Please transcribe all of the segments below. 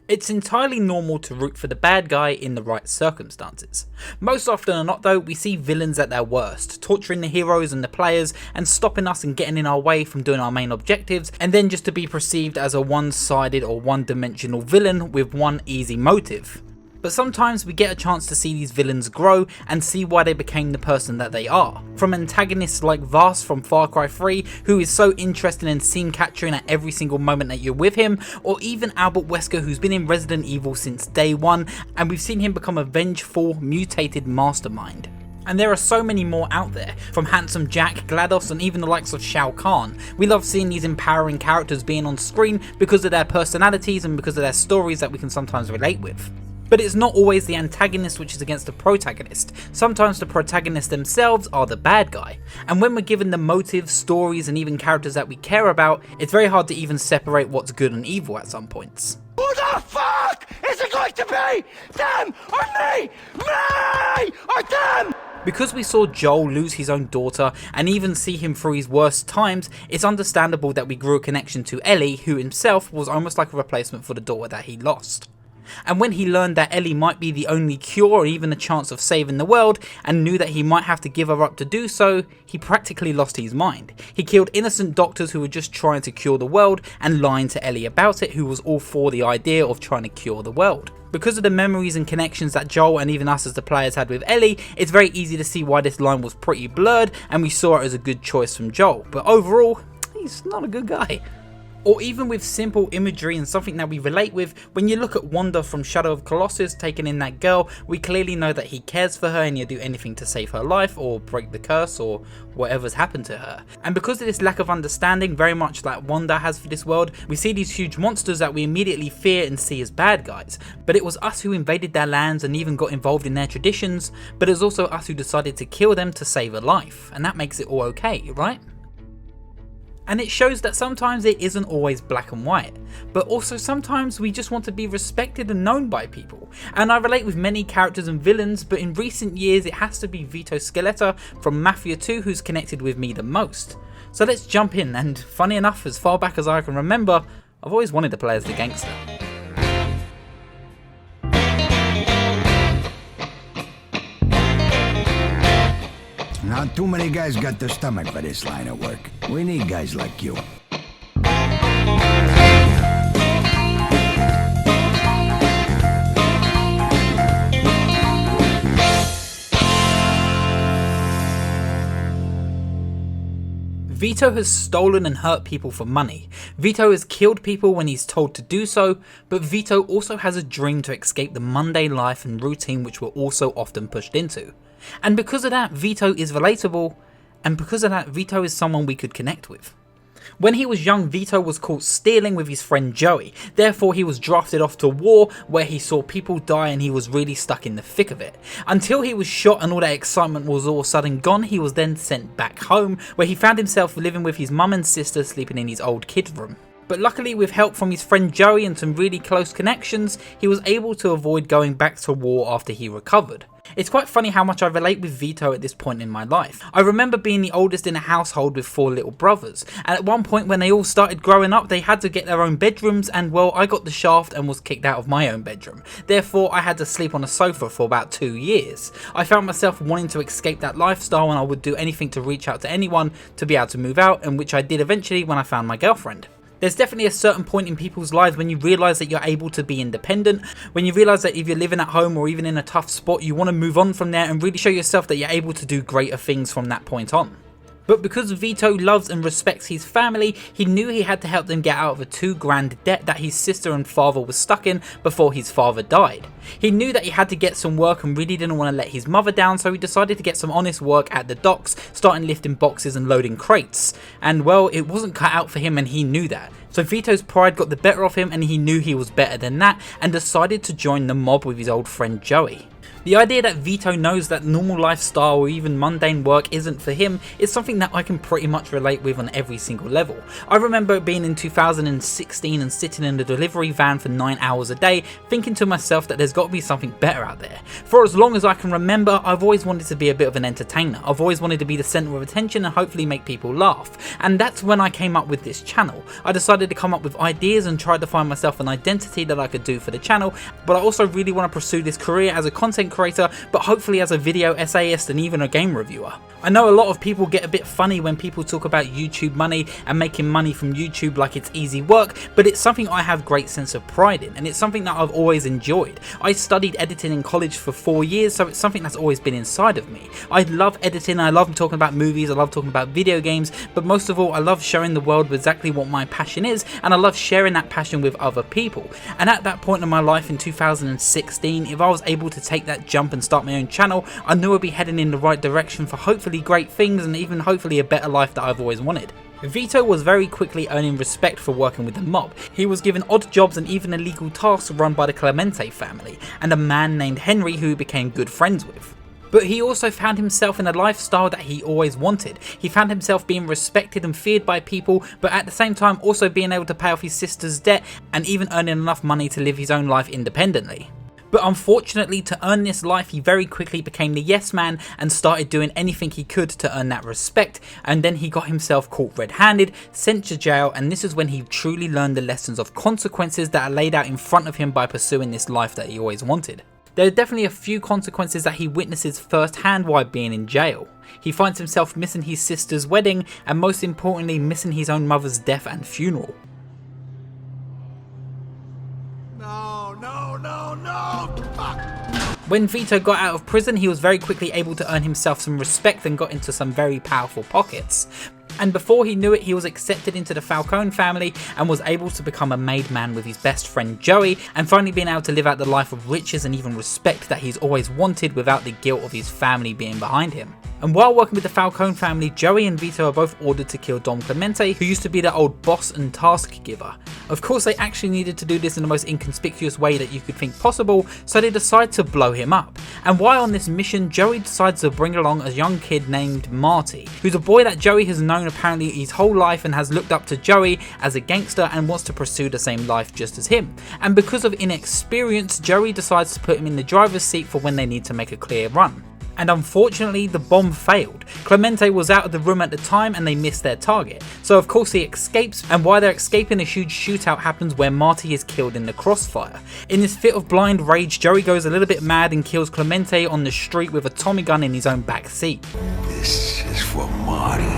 It's entirely normal to root for the bad guy in the right circumstances. Most often than not though, we see villains at their worst, torturing the heroes and the players and stopping us and getting in our way from doing our main objectives, and then just to be perceived as a one-sided or one-dimensional villain with one easy motive. But sometimes we get a chance to see these villains grow and see why they became the person that they are. From antagonists like Vaas from Far Cry 3, who is so interesting and scene capturing at every single moment that you're with him, or even Albert Wesker, who's been in Resident Evil since day one, and we've seen him become a vengeful, mutated mastermind. And there are so many more out there, from Handsome Jack, GLaDOS, and even the likes of Shao Kahn. We love seeing these empowering characters being on screen because of their personalities and because of their stories that we can sometimes relate with. But it's not always the antagonist which is against the protagonist. Sometimes the protagonists themselves are the bad guy. And when we're given the motives, stories and even characters that we care about, it's very hard to even separate what's good and evil at some points. Who the fuck is it going to be? Them or me? Me or them? Because we saw Joel lose his own daughter and even see him through his worst times, it's understandable that we grew a connection to Ellie, who himself was almost like a replacement for the daughter that he lost. And when he learned that Ellie might be the only cure or even a chance of saving the world, and knew that he might have to give her up to do so, he practically lost his mind. He killed innocent doctors who were just trying to cure the world and lying to Ellie about it, who was all for the idea of trying to cure the world. Because of the memories and connections that Joel and even us as the players had with Ellie, it's very easy to see why this line was pretty blurred and we saw it as a good choice from Joel. But overall, he's not a good guy. Or even with simple imagery and something that we relate with, when you look at Wanda from Shadow of Colossus taking in that girl, we clearly know that he cares for her and he'll do anything to save her life or break the curse or whatever's happened to her. And because of this lack of understanding, very much like Wanda has for this world, we see these huge monsters that we immediately fear and see as bad guys. But it was us who invaded their lands and even got involved in their traditions, but it was also us who decided to kill them to save a life, and that makes it all okay, right? And it shows that sometimes it isn't always black and white, but also sometimes we just want to be respected and known by people. And I relate with many characters and villains, but in recent years it has to be Vito Scaletta from Mafia 2 who's connected with me the most. So let's jump in, and funny enough, as far back as I can remember, I've always wanted to play as the gangster. Not too many guys got the stomach for this line of work. We need guys like you. Vito has stolen and hurt people for money. Vito has killed people when he's told to do so, but Vito also has a dream to escape the mundane life and routine which we're also often pushed into. And because of that, Vito is relatable, and because of that, Vito is someone we could connect with. When he was young, Vito was caught stealing with his friend Joey, therefore he was drafted off to war where he saw people die and he was really stuck in the thick of it. Until he was shot and all that excitement was all of a sudden gone, he was then sent back home where he found himself living with his mum and sister sleeping in his old kid room. But luckily, with help from his friend Joey and some really close connections, he was able to avoid going back to war after he recovered. It's quite funny how much I relate with Vito at this point in my life. I remember being the oldest in a household with 4 little brothers, and at one point when they all started growing up, they had to get their own bedrooms, and well, I got the shaft and was kicked out of my own bedroom. Therefore, I had to sleep on a sofa for about 2 years. I found myself wanting to escape that lifestyle, and I would do anything to reach out to anyone to be able to move out, and which I did eventually when I found my girlfriend. There's definitely a certain point in people's lives when you realise that you're able to be independent, when you realise that if you're living at home or even in a tough spot, you want to move on from there and really show yourself that you're able to do greater things from that point on. But because Vito loves and respects his family, he knew he had to help them get out of a $2,000 debt that his sister and father were stuck in before his father died. He knew that he had to get some work and really didn't want to let his mother down, so he decided to get some honest work at the docks, starting lifting boxes and loading crates. And well, it wasn't cut out for him and he knew that. So Vito's pride got the better of him and he knew he was better than that and decided to join the mob with his old friend Joey. The idea that Vito knows that normal lifestyle or even mundane work isn't for him is something that I can pretty much relate with on every single level. I remember being in 2016 and sitting in the delivery van for 9 hours a day thinking to myself that there's got to be something better out there. For as long as I can remember, I've always wanted to be a bit of an entertainer. I've always wanted to be the centre of attention and hopefully make people laugh. And that's when I came up with this channel. I decided to come up with ideas and tried to find myself an identity that I could do for the channel, but I also really want to pursue this career as a content creator, but hopefully as a video essayist and even a game reviewer. I know a lot of people get a bit funny when people talk about YouTube money and making money from YouTube like it's easy work, but it's something I have great sense of pride in, and it's something that I've always enjoyed. I studied editing in college for 4 years, so it's something that's always been inside of me. I love editing, I love talking about movies, I love talking about video games, but most of all I love showing the world exactly what my passion is, and I love sharing that passion with other people. And at that point in my life in 2016, if I was able to take that jump and start my own channel, I knew I'd be heading in the right direction for hopefully great things and even hopefully a better life that I've always wanted. Vito was very quickly earning respect for working with the mob. He was given odd jobs and even illegal tasks run by the Clemente family, and a man named Henry who he became good friends with. But he also found himself in a lifestyle that he always wanted. He found himself being respected and feared by people, but at the same time also being able to pay off his sister's debt and even earning enough money to live his own life independently. But unfortunately, to earn this life, he very quickly became the yes man and started doing anything he could to earn that respect, and then he got himself caught red-handed, sent to jail, and this is when he truly learned the lessons of consequences that are laid out in front of him by pursuing this life that he always wanted. There are definitely a few consequences that he witnesses firsthand while being in jail. He finds himself missing his sister's wedding, and most importantly missing his own mother's death and funeral. When Vito got out of prison, he was very quickly able to earn himself some respect and got into some very powerful pockets. And before he knew it, he was accepted into the Falcone family and was able to become a made man with his best friend Joey, and finally being able to live out the life of riches and even respect that he's always wanted without the guilt of his family being behind him. And while working with the Falcone family, Joey and Vito are both ordered to kill Don Clemente, who used to be their old boss and task giver. Of course, they actually needed to do this in the most inconspicuous way that you could think possible, so they decide to blow him up. And while on this mission, Joey decides to bring along a young kid named Marty, who's a boy that Joey has known apparently his whole life and has looked up to Joey as a gangster and wants to pursue the same life just as him. And because of inexperience, Joey decides to put him in the driver's seat for when they need to make a clear run. And unfortunately the bomb failed. Clemente was out of the room at the time and they missed their target. So of course he escapes, and while they're escaping, a huge shootout happens where Marty is killed in the crossfire. In this fit of blind rage, Joey goes a little bit mad and kills Clemente on the street with a Tommy gun in his own back seat. This is for Marty.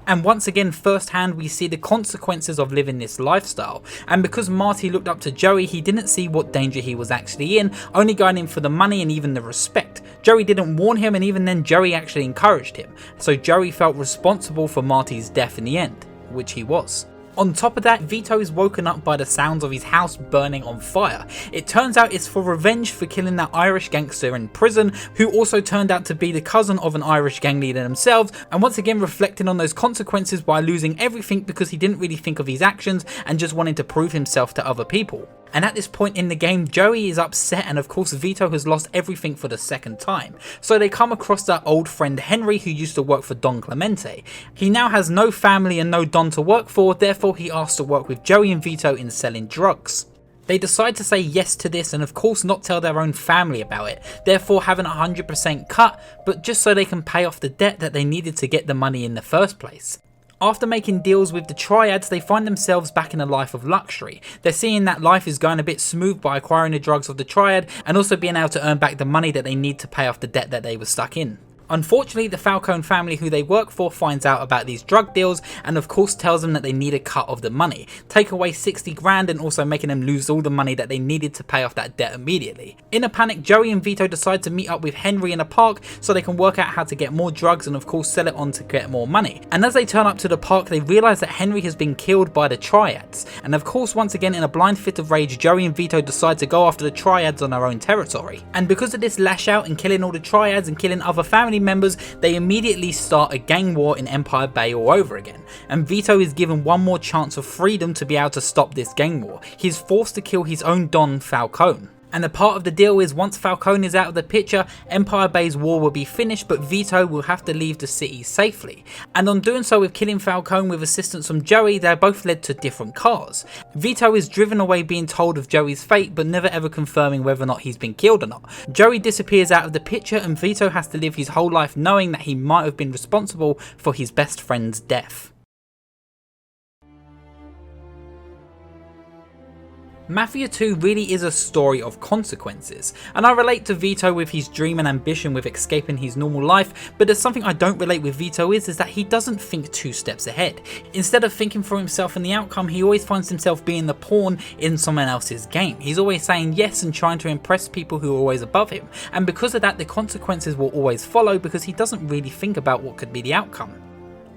And once again, firsthand, we see the consequences of living this lifestyle. And because Marty looked up to Joey, he didn't see what danger he was actually in, only going in for the money and even the respect. Joey didn't warn him, and even then Joey actually encouraged him. So Joey felt responsible for Marty's death in the end, which he was. On top of that, Vito is woken up by the sounds of his house burning on fire. It turns out it's for revenge for killing that Irish gangster in prison, who also turned out to be the cousin of an Irish gang leader themselves, and once again reflecting on those consequences by losing everything because he didn't really think of his actions and just wanted to prove himself to other people. And at this point in the game, Joey is upset, and of course Vito has lost everything for the second time. So they come across that old friend Henry, who used to work for Don Clemente. He now has no family and no Don to work for, therefore he asks to work with Joey and Vito in selling drugs. They decide to say yes to this and of course not tell their own family about it, therefore having a 100% cut, but just so they can pay off the debt that they needed to get the money in the first place. After making deals with the triads, they find themselves back in a life of luxury. They're seeing that life is going a bit smooth by acquiring the drugs of the triad and also being able to earn back the money that they need to pay off the debt that they were stuck in. Unfortunately, the Falcone family who they work for finds out about these drug deals and of course tells them that they need a cut of the money, take away 60 grand and also making them lose all the money that they needed to pay off that debt immediately. In a panic, Joey and Vito decide to meet up with Henry in a park so they can work out how to get more drugs and of course sell it on to get more money. And as they turn up to the park, they realise that Henry has been killed by the triads. And of course, once again in a blind fit of rage, Joey and Vito decide to go after the triads on their own territory. And because of this lash out and killing all the triads and killing other family family members, they immediately start a gang war in Empire Bay all over again, and Vito is given one more chance of freedom to be able to stop this gang war. He's forced to kill his own Don, Falcone. And a part of the deal is once Falcone is out of the picture, Empire Bay's war will be finished, but Vito will have to leave the city safely. And on doing so with killing Falcone with assistance from Joey, they're both led to different cars. Vito is driven away being told of Joey's fate, but never ever confirming whether or not he's been killed or not. Joey disappears out of the picture and Vito has to live his whole life knowing that he might have been responsible for his best friend's death. Mafia 2 really is a story of consequences, and I relate to Vito with his dream and ambition with escaping his normal life, but there's something I don't relate with Vito is that he doesn't think 2 steps ahead. Instead of thinking for himself and the outcome, he always finds himself being the pawn in someone else's game. He's always saying yes and trying to impress people who are always above him, and because of that the consequences will always follow because he doesn't really think about what could be the outcome.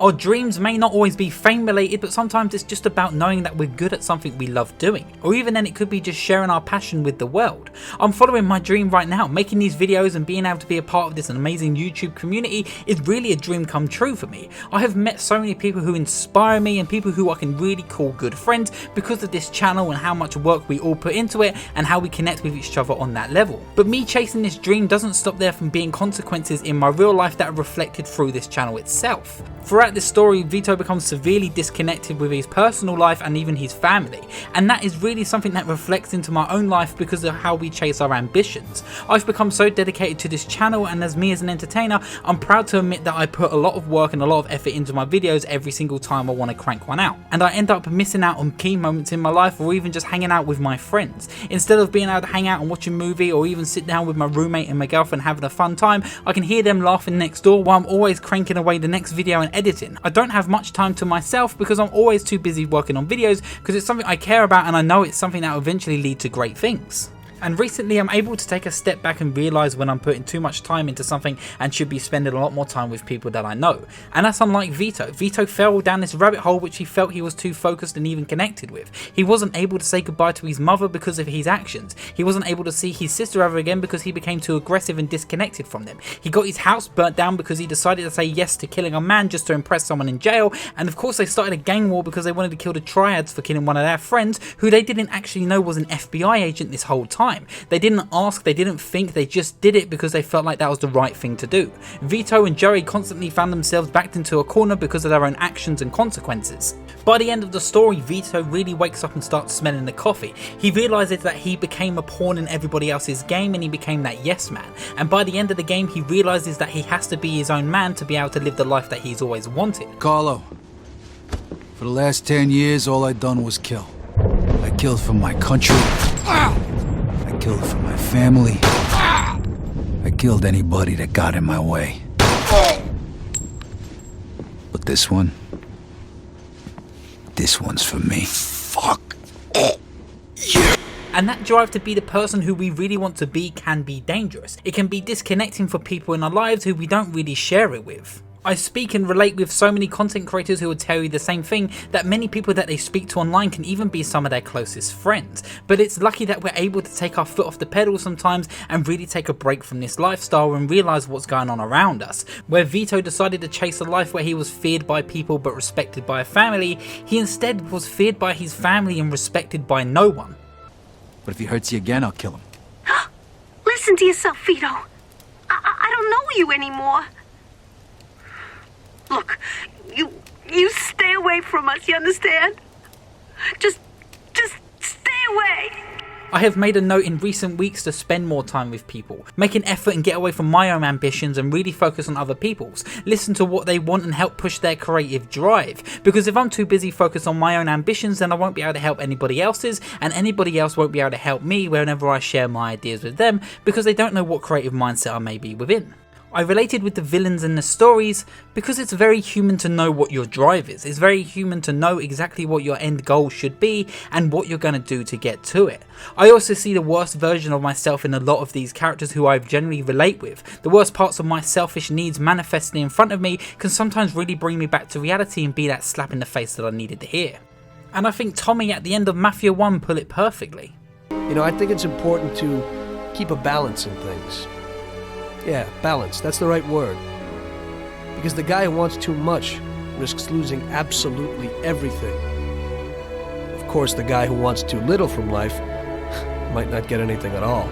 Our dreams may not always be fame related, but sometimes it's just about knowing that we're good at something we love doing, or even then it could be just sharing our passion with the world. I'm following my dream right now. Making these videos and being able to be a part of this amazing YouTube community is really a dream come true for me. I have met so many people who inspire me and people who I can really call good friends because of this channel and how much work we all put into it and how we connect with each other on that level. But me chasing this dream doesn't stop there from being consequences in my real life that are reflected through this channel itself. Throughout this story, Vito becomes severely disconnected with his personal life and even his family, and that is really something that reflects into my own life because of how we chase our ambitions. I've become so dedicated to this channel, and as me as an entertainer, I'm proud to admit that I put a lot of work and a lot of effort into my videos every single time I want to crank one out, and I end up missing out on key moments in my life or even just hanging out with my friends. Instead of being able to hang out and watch a movie or even sit down with my roommate and my girlfriend having a fun time, I can hear them laughing next door while I'm always cranking away the next video and editing. I don't have much time to myself because I'm always too busy working on videos because it's something I care about and I know it's something that will eventually lead to great things. And recently I'm able to take a step back and realise when I'm putting too much time into something and should be spending a lot more time with people that I know. And that's unlike Vito. Vito fell down this rabbit hole which he felt he was too focused and even connected with. He wasn't able to say goodbye to his mother because of his actions. He wasn't able to see his sister ever again because he became too aggressive and disconnected from them. He got his house burnt down because he decided to say yes to killing a man just to impress someone in jail. And of course they started a gang war because they wanted to kill the Triads for killing one of their friends who they didn't actually know was an FBI agent this whole time. They didn't ask, they didn't think, they just did it because they felt like that was the right thing to do. Vito and Joey constantly found themselves backed into a corner because of their own actions and consequences. By the end of the story, Vito really wakes up and starts smelling the coffee. He realises that he became a pawn in everybody else's game and he became that yes man. And by the end of the game, he realises that he has to be his own man to be able to live the life that he's always wanted. Carlo, for the last 10 years, all I done was kill. I killed for my country. I killed for my family. I killed anybody that got in my way. But this one's for me. Fuck. And that drive to be the person who we really want to be can be dangerous. It can be disconnecting for people in our lives who we don't really share it with. I speak and relate with so many content creators who will tell you the same thing, that many people that they speak to online can even be some of their closest friends. But it's lucky that we're able to take our foot off the pedal sometimes and really take a break from this lifestyle and realise what's going on around us. Where Vito decided to chase a life where he was feared by people but respected by a family, he instead was feared by his family and respected by no one. But if he hurts you again, I'll kill him. Listen to yourself, Vito. I don't know you anymore. Look, you stay away from us, you understand? Just stay away. I have made a note in recent weeks to spend more time with people, make an effort and get away from my own ambitions and really focus on other people's, listen to what they want and help push their creative drive. Because if I'm too busy focused on my own ambitions, then I won't be able to help anybody else's, and anybody else won't be able to help me whenever I share my ideas with them because they don't know what creative mindset I may be within. I related with the villains in the stories because it's very human to know what your drive is. It's very human to know exactly what your end goal should be and what you're going to do to get to it. I also see the worst version of myself in a lot of these characters who I generally relate with. The worst parts of my selfish needs manifesting in front of me can sometimes really bring me back to reality and be that slap in the face that I needed to hear. And I think Tommy at the end of Mafia 1 put it perfectly. You know, I think it's important to keep a balance in things. Yeah, balance, that's the right word. Because the guy who wants too much risks losing absolutely everything. Of course, the guy who wants too little from life might not get anything at all.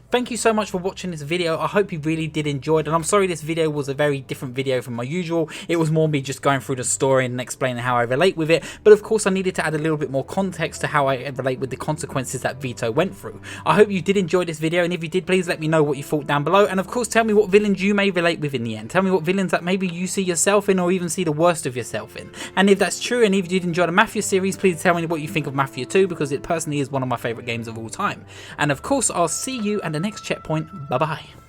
Thank you so much for watching this video. I hope you really did enjoy it, and I'm sorry this video was a very different video from my usual. It was more me just going through the story and explaining how I relate with it, but of course I needed to add a little bit more context to how I relate with the consequences that Vito went through. I hope you did enjoy this video, and if you did, please let me know what you thought down below, and of course tell me what villains you may relate with in the end. Tell me what villains that maybe you see yourself in, or even see the worst of yourself in. And if that's true, and if you did enjoy the Mafia series, please tell me what you think of Mafia 2, because it personally is one of my favourite games of all time. And of course I'll see you at the next checkpoint. Bye bye.